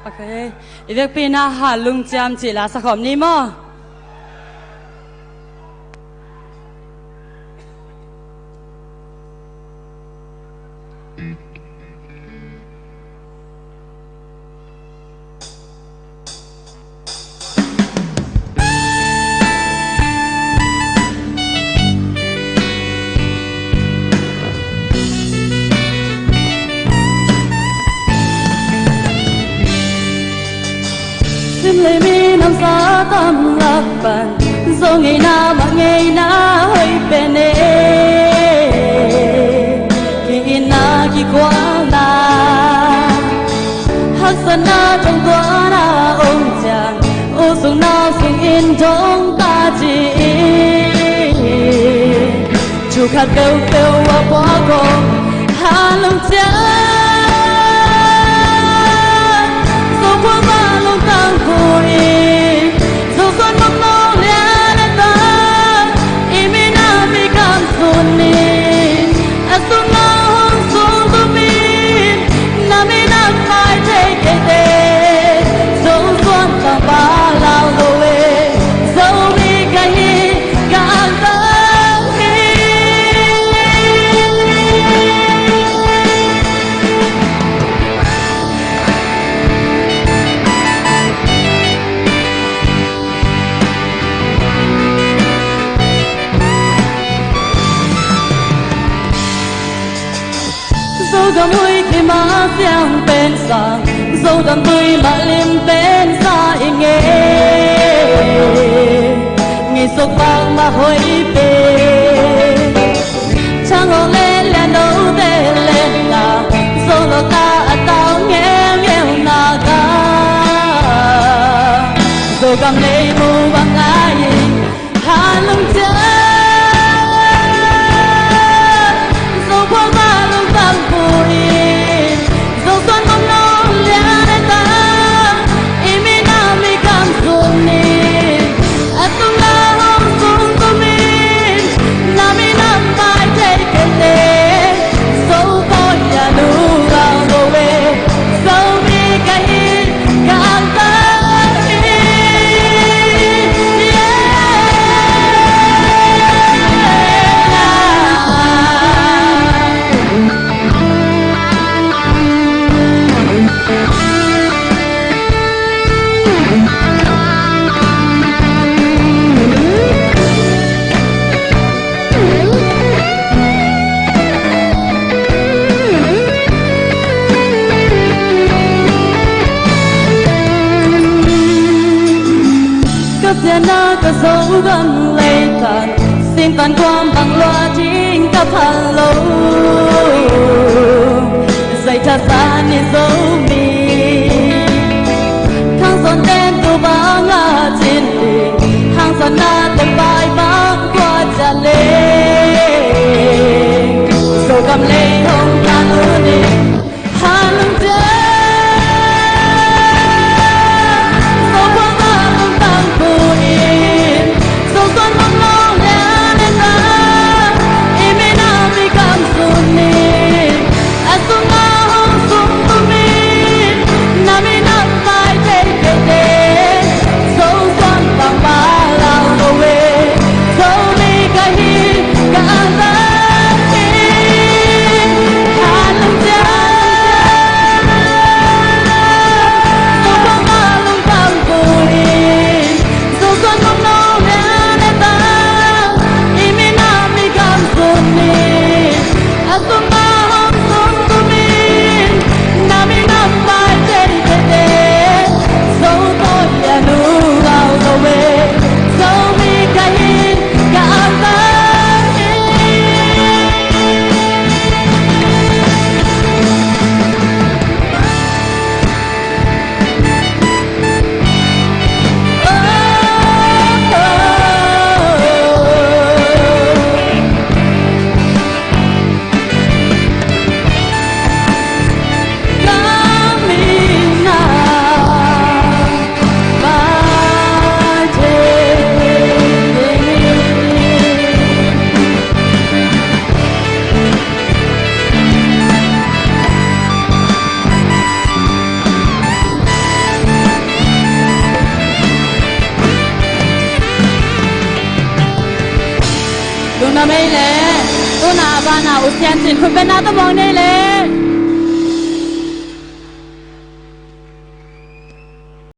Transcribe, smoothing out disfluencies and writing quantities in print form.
ok việc pina hà lung cham chỉ là sắc hòm ni mò lấy mi năm xa tâm lạc bàn dẫu ngày nào mà ngày nào hơi bên ê khi na khi quá na hát sân na trong toa na ông chàng ô sung na sung in trong ta chỉ chu khát kêu kêu qua bỏ con hà lòng chàng dẫu qua ba lòng tăng vui dẫu xuân mong mong lẽ đã ta imi na mi cảm xuân ni à xuân na hôn xuân tu mi na mi na mai thế kể tê dẫu xuân ta ba lao đôi dẫu mi cái hi càng tăng hi dẫu gầm mũi khi má xiang bên sàng dẫu đầm tươi mà liêm bên xa ý nghe ngày sốc vang mà hối bề chẳng hồ lên lên đâu tên lên là dẫu lo ta tao nghe nghèo na ca dẫu gầm lấy mù bằng ai hà lung chân dẫu qua ba lung tăng vui dẫu xuân mong non lẽ đã ta imi na mi cảm xuân ni à tung la hông xuân tu mi na mi nam mai thế kể tê dẫu có nhà nu vào đồ về dẫu mi cái càng tăng hi cấp nhà na có dấu gần lây tàn xin tàn quang bằng loa chính cấp hàng lâu dây cha xa ni dấu mi khang son đen tu ba ngã trên đỉnh hàng son na từng bài băng qua trà lê dấu cầm lê hồng ta ư đi hà lung chân dẫu qua ba lung tăng vui dẫu xuân mong mong lẽ nên ta imi na mi cảm xuân ni လူနမိတ်လေသူနာဘာနာဦးစံတင်ခွန်ပနာတမောင်နေလေ